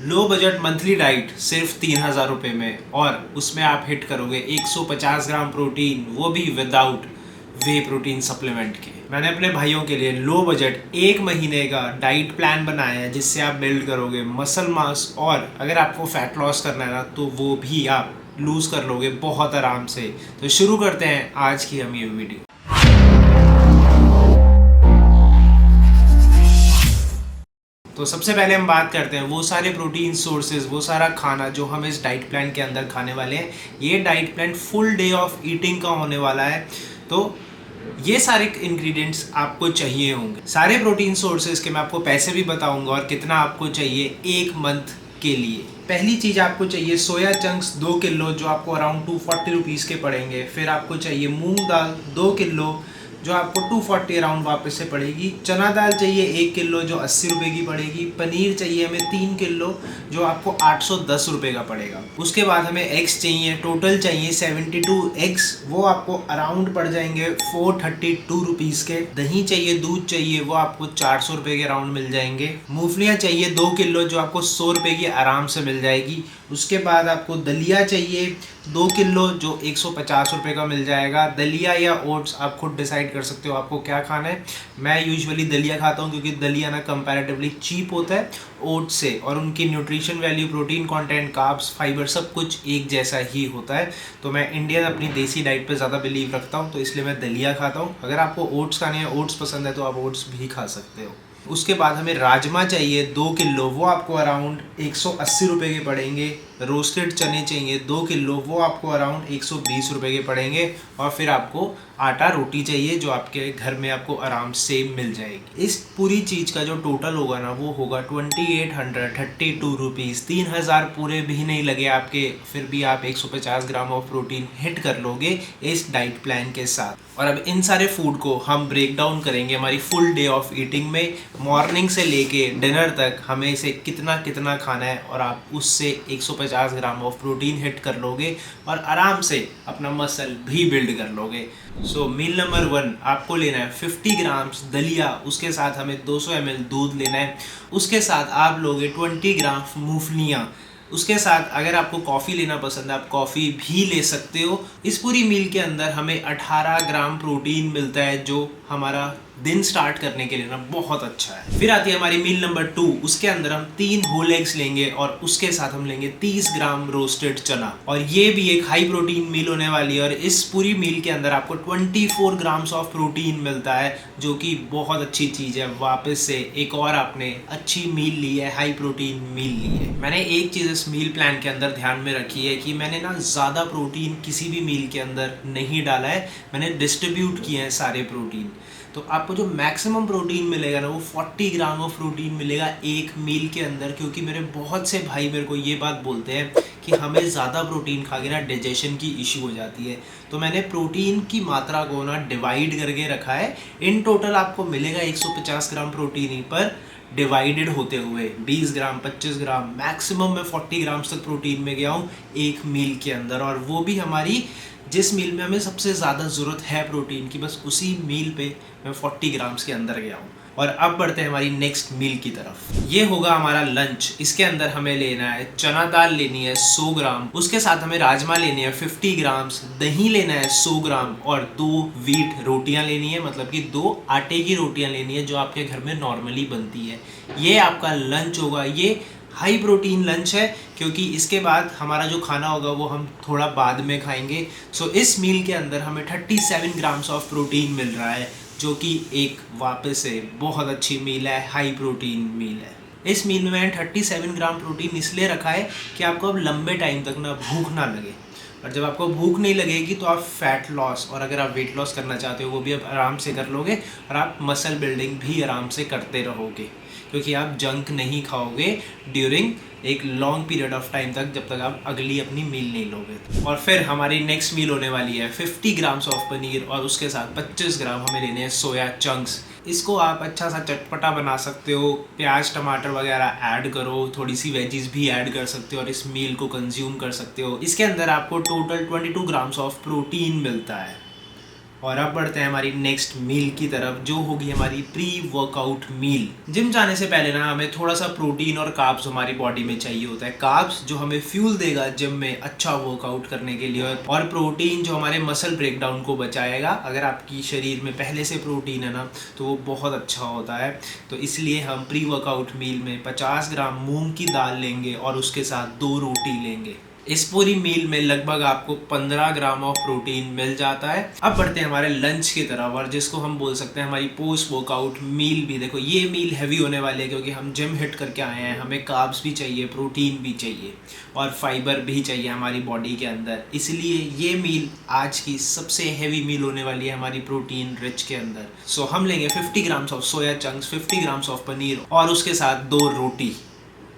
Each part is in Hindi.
लो बजट मंथली डाइट सिर्फ 3,000 रुपये में, और उसमें आप हिट करोगे 150 ग्राम प्रोटीन, वो भी विदाउट वे प्रोटीन सप्लीमेंट के। मैंने अपने भाइयों के लिए लो बजट 1 महीने का डाइट प्लान बनाया है, जिससे आप बिल्ड करोगे मसल मास, और अगर आपको फैट लॉस करना है ना, तो वो भी आप लूज़ कर लोगे बहुत आराम से। तो शुरू करते हैं आज की हम ये वीडियो। तो सबसे पहले हम बात करते हैं वो सारे प्रोटीन सोर्सेज, वो सारा खाना जो हम इस डाइट प्लान के अंदर खाने वाले हैं। ये diet plan full day of eating का होने वाला है, तो ये सारे इंग्रेडिएंट्स आपको चाहिए होंगे। सारे प्रोटीन सोर्सेज के मैं आपको पैसे भी बताऊंगा और कितना आपको चाहिए 1 मंथ के लिए। पहली चीज़ आपको चाहिए सोया चंक्स 2 किलो, जो आपको अराउंड 240 रुपीज़ के पड़ेंगे। फिर आपको चाहिए मूंग दाल 2 किलो, जो आपको 240 अराउंड वापस से पड़ेगी। चना दाल चाहिए 1 किलो, जो 80 रुपये की पड़ेगी। पनीर चाहिए हमें 3 किलो, जो आपको 810 रुपये का पड़ेगा। उसके बाद हमें एग्स चाहिए, टोटल चाहिए 72 एग्स, वो आपको अराउंड पड़ जाएंगे 432 रुपीज़ के। दही चाहिए, दूध चाहिए, वो आपको 400 रुपये के अराउंड मिल जाएंगे। मूंगफलियाँ चाहिए 2 किलो, जो आपको 100 रुपये की आराम से मिल जाएगी। उसके बाद आपको दलिया चाहिए 2 किलो, जो 150 रुपये का मिल जाएगा। दलिया या ओट्स आप खुद डिसाइड कर सकते हो आपको क्या खाना है। मैं यूजुअली दलिया खाता हूँ, क्योंकि दलिया ना कंपैरेटिवली चीप होता है ओट्स से, और उनकी nutrition value, protein content, carbs, fibre सब कुछ एक जैसा ही होता है। तो मैं इंडियन अपनी देसी डाइट पे ज़्यादा बिलीव रखता हूँ, तो इसलिए मैं दलिया खाता हूँ। अगर आपको ओट्स खाने हैं, ओट्स पसंद है, तो आप ओट्स भी खा सकते हो। उसके बाद हमें राजमा चाहिए 2 किलो, वो आपको अराउंड 180 रुपये के पड़ेंगे। रोस्टेड चने चाहिए 2 किलो, वो आपको अराउंड 120 रुपये के पड़ेंगे। और फिर आपको आटा रोटी चाहिए, जो आपके घर में आपको आराम से मिल जाएगी। इस पूरी चीज़ का जो टोटल होगा ना, वो होगा 2832 रुपीज़। 3,000 पूरे भी नहीं लगे आपके, फिर भी आप 150 ग्राम ऑफ प्रोटीन हिट कर लोगे इस डाइट प्लान के साथ। और अब इन सारे फूड को हम ब्रेक डाउन करेंगे हमारी फुल डे ऑफ ईटिंग में। मॉर्निंग से लेके डिनर तक हमें इसे कितना कितना खाना है, और आप उससे 150 ग्राम ऑफ प्रोटीन हिट कर लोगे और आराम से अपना मसल भी बिल्ड कर लोगे। सो मील नंबर 1 आपको लेना है 50 ग्राम्स दलिया, उसके साथ हमें 200 ml दूध लेना है। उसके साथ आप लोगे 20 ग्राम मूंगफलियाँ। उसके साथ अगर आपको कॉफ़ी लेना पसंद है, आप कॉफ़ी भी ले सकते हो। इस पूरी मील के अंदर हमें 18 ग्राम प्रोटीन मिलता है, जो हमारा दिन स्टार्ट करने के लिए ना बहुत अच्छा है। फिर आती है हमारी मील नंबर 2, उसके अंदर हम 3 होल एग्स लेंगे, और उसके साथ हम लेंगे 30 ग्राम रोस्टेड चना, और ये भी एक हाई प्रोटीन मील होने वाली है। और इस पूरी मील के अंदर आपको 24 ग्राम्स ऑफ प्रोटीन मिलता है, जो कि बहुत अच्छी चीज़ है। वापस से एक और आपने अच्छी मील ली है, हाई प्रोटीन मील ली है। मैंने एक चीज़ इस मील प्लान के अंदर ध्यान में रखी है कि मैंने ना ज़्यादा प्रोटीन किसी भी मील के अंदर नहीं डाला है, मैंने डिस्ट्रीब्यूट किए हैं सारे प्रोटीन। तो आपको जो मैक्सिमम प्रोटीन मिलेगा ना, वो 40 ग्राम ऑफ प्रोटीन मिलेगा एक मील के अंदर। क्योंकि मेरे बहुत से भाई मेरे को ये बात बोलते हैं कि हमें ज़्यादा प्रोटीन खा के ना डाइजेशन की इशू हो जाती है, तो मैंने प्रोटीन की मात्रा को ना डिवाइड करके रखा है। इन टोटल आपको मिलेगा 150 ग्राम प्रोटीन ही, पर डिवाइडेड होते हुए 20 ग्राम, 25 ग्राम, मैक्सिमम मैं 40 ग्राम्स तक प्रोटीन में गया हूँ एक मील के अंदर। और वो भी हमारी जिस मील में हमें सबसे ज़्यादा ज़रूरत है प्रोटीन की, बस उसी मील पे मैं 40 ग्राम्स के अंदर गया हूँ। और अब बढ़ते हैं हमारी नेक्स्ट मील की तरफ। ये होगा हमारा लंच। इसके अंदर हमें लेना है चना दाल लेनी है 100 ग्राम, उसके साथ हमें राजमा लेनी है 50 ग्राम्स, दही लेना है 100 ग्राम, और 2 व्हीट रोटियां लेनी है, मतलब कि 2 आटे की रोटियां लेनी है, जो आपके घर में नॉर्मली बनती है। ये आपका लंच होगा। ये हाई प्रोटीन लंच है, क्योंकि इसके बाद हमारा जो खाना होगा वो हम थोड़ा बाद में खाएंगे। सो इस मील के अंदर हमें 37 ग्राम्स ऑफ प्रोटीन मिल रहा है, जो कि एक वापस से बहुत अच्छी मील है, हाई प्रोटीन मील है। इस मील में मैंने 37 ग्राम प्रोटीन इसलिए रखा है कि आपको अब लंबे टाइम तक ना भूख ना लगे। और जब आपको भूख नहीं लगेगी, तो आप फैट लॉस, और अगर आप वेट लॉस करना चाहते हो, वो भी आप आराम से कर लोगे, और आप मसल बिल्डिंग भी आराम से करते रहोगे, क्योंकि आप जंक नहीं खाओगे ड्यूरिंग एक लॉन्ग पीरियड ऑफ टाइम तक, जब तक आप अगली अपनी मील नहीं लोगे। और फिर हमारी नेक्स्ट मील होने वाली है 50 ग्राम्स ऑफ पनीर, और उसके साथ 25 ग्राम हमें लेने हैं सोया चंक्स। इसको आप अच्छा सा चटपटा बना सकते हो, प्याज टमाटर वगैरह ऐड करो, थोड़ी सी वेजीज भी ऐड कर सकते हो, और इस मील को कंज्यूम कर सकते हो। इसके अंदर आपको टोटल 22 ग्राम्स ऑफ प्रोटीन मिलता है। और अब बढ़ते हैं हमारी नेक्स्ट मील की तरफ, जो होगी हमारी प्री वर्कआउट मील। जिम जाने से पहले ना हमें थोड़ा सा प्रोटीन और कार्ब्स हमारी बॉडी में चाहिए होता है। कार्ब्स जो हमें फ्यूल देगा जिम में अच्छा वर्कआउट करने के लिए, और प्रोटीन जो हमारे मसल ब्रेकडाउन को बचाएगा। अगर आपकी शरीर में पहले से प्रोटीन है ना तो वो बहुत अच्छा होता है। तो इसलिए हम प्री वर्कआउट मील में 50 ग्राम मूंग की दाल लेंगे और उसके साथ 2 रोटी लेंगे। इस पूरी मील में लगभग आपको 15 ग्राम ऑफ प्रोटीन मिल जाता है। अब बढ़ते हैं हमारे लंच की तरफ, और जिसको हम बोल सकते हैं हमारी पोस्ट वर्कआउट मील भी। देखो ये मील हैवी होने वाली है क्योंकि हम जिम हिट करके आए हैं, हमें कार्ब्स भी चाहिए, प्रोटीन भी चाहिए और फाइबर भी चाहिए हमारी बॉडी के अंदर। इसलिए ये मील आज की सबसे हैवी मील होने वाली है हमारी प्रोटीन रिच के अंदर। सो हम लेंगे 50 grams of soya chunks, 50 grams of paneer और उसके साथ 2 रोटी।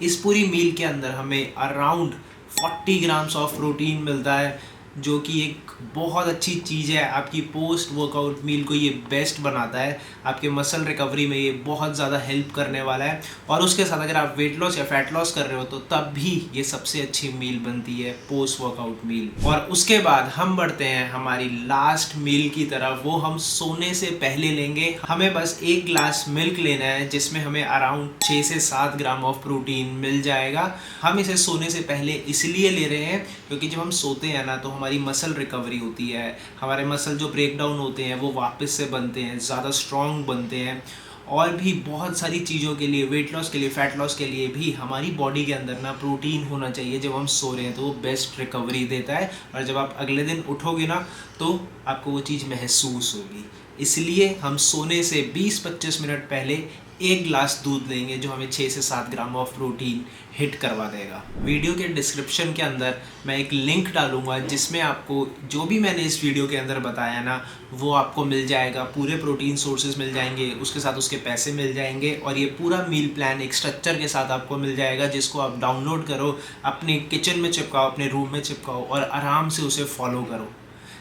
इस पूरी मील के अंदर हमें अराउंड 40 ग्राम्स ऑफ प्रोटीन मिलता है, जो कि एक बहुत अच्छी चीज़ है। आपकी पोस्ट वर्कआउट मील को ये बेस्ट बनाता है, आपके मसल रिकवरी में ये बहुत ज़्यादा हेल्प करने वाला है। और उसके साथ अगर आप वेट लॉस या फैट लॉस कर रहे हो तो तब भी ये सबसे अच्छी मील बनती है, पोस्ट वर्कआउट मील। और उसके बाद हम बढ़ते हैं हमारी लास्ट मील की तरफ, वो हम सोने से पहले लेंगे। हमें बस 1 ग्लास मिल्क लेना है जिसमें हमें अराउंड 6 से 7 ग्राम ऑफ प्रोटीन मिल जाएगा। हम इसे सोने से पहले इसलिए ले रहे हैं क्योंकि जब हम सोते हैं ना तो हमारी मसल रिकवरी होती है, हमारे मसल जो ब्रेक डाउन होते हैं वो वापस से बनते हैं, ज़्यादा स्ट्रॉन्ग बनते हैं। और भी बहुत सारी चीज़ों के लिए, वेट लॉस के लिए, फैट लॉस के लिए भी हमारी बॉडी के अंदर ना प्रोटीन होना चाहिए। जब हम सो रहे हैं तो वो बेस्ट रिकवरी देता है, और जब आप अगले दिन उठोगे ना तो आपको वो चीज़ महसूस होगी। इसलिए हम सोने से 20-25 मिनट पहले 1 ग्लास दूध लेंगे जो हमें 6 से 7 ग्राम ऑफ प्रोटीन हिट करवा देगा। वीडियो के डिस्क्रिप्शन के अंदर मैं एक लिंक डालूंगा जिसमें आपको जो भी मैंने इस वीडियो के अंदर बताया ना वो आपको मिल जाएगा। पूरे प्रोटीन सोर्सेज मिल जाएंगे, उसके साथ उसके पैसे मिल जाएंगे, और ये पूरा मील प्लान एक स्ट्रक्चर के साथ आपको मिल जाएगा जिसको आप डाउनलोड करो, अपने किचन में चिपकाओ, अपने रूम में चिपकाओ और आराम से उसे फॉलो करो।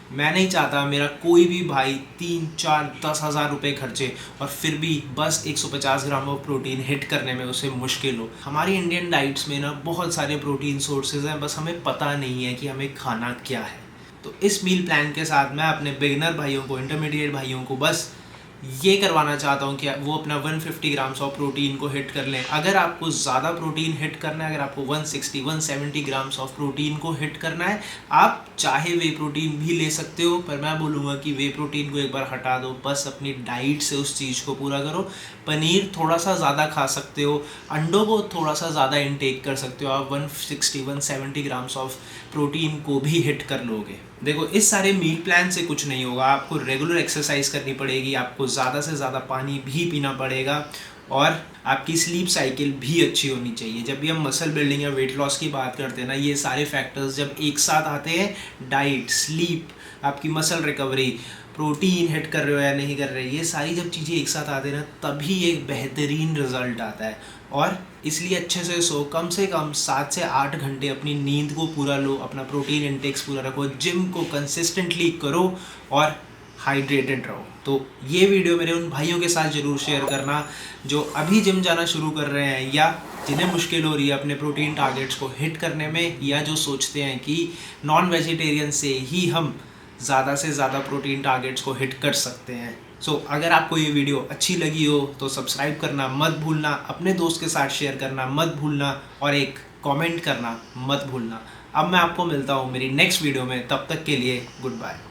मैं नहीं चाहता मेरा कोई भी भाई 3, 4, 10 हज़ार रुपये खर्चे और फिर भी बस 150 ग्राम ऑफ प्रोटीन हिट करने में उसे मुश्किल हो। हमारी इंडियन डाइट्स में ना बहुत सारे प्रोटीन सोर्सेज हैं, बस हमें पता नहीं है कि हमें खाना क्या है। तो इस मील प्लान के साथ मैं अपने बिगिनर भाइयों को, इंटरमीडिएट भाइयों को बस ये करवाना चाहता हूँ कि वो अपना 150 ग्राम्स ऑफ प्रोटीन को हिट कर लें। अगर आपको ज़्यादा प्रोटीन हिट करना है, अगर आपको 160-170 ग्राम्स ऑफ प्रोटीन को हिट करना है, आप चाहे वे प्रोटीन भी ले सकते हो, पर मैं बोलूँगा कि वे प्रोटीन को एक बार हटा दो, बस अपनी डाइट से उस चीज़ को पूरा करो। पनीर थोड़ा सा ज़्यादा खा सकते हो, अंडों को थोड़ा सा ज़्यादा इनटेक कर सकते हो, आप 160-170 ग्राम्स ऑफ प्रोटीन को भी हिट कर लोगे। देखो इस सारे मील प्लान से कुछ नहीं होगा, आपको रेगुलर एक्सरसाइज करनी पड़ेगी, आपको ज़्यादा से ज़्यादा पानी भी पीना पड़ेगा, और आपकी स्लीप साइकिल भी अच्छी होनी चाहिए। जब भी हम मसल बिल्डिंग या वेट लॉस की बात करते हैं ना, ये सारे फैक्टर्स जब एक साथ आते हैं, डाइट, स्लीप, आपकी मसल रिकवरी, प्रोटीन हिट कर रहे हो या नहीं कर रहे, ये सारी जब चीज़ें एक साथ आते हैं ना तभी एक बेहतरीन रिजल्ट आता है। और इसलिए अच्छे से सो, कम से कम 7 से 8 घंटे अपनी नींद को पूरा लो, अपना प्रोटीन इंटेक्स पूरा रखो, जिम को कंसिस्टेंटली करो और हाइड्रेटेड रहो। तो ये वीडियो मेरे उन भाइयों के साथ ज़रूर शेयर करना जो अभी जिम जाना शुरू कर रहे हैं या जिन्हें मुश्किल हो रही है अपने प्रोटीन टारगेट्स को हिट करने में, या जो सोचते हैं कि नॉन वेजिटेरियन से ही हम ज़्यादा से ज़्यादा प्रोटीन टारगेट्स को हिट कर सकते हैं। अगर आपको ये वीडियो अच्छी लगी हो तो सब्सक्राइब करना मत भूलना, अपने दोस्त के साथ शेयर करना मत भूलना, और एक कमेंट करना मत भूलना। अब मैं आपको मिलता हूँ मेरी नेक्स्ट वीडियो में, तब तक के लिए गुड बाय।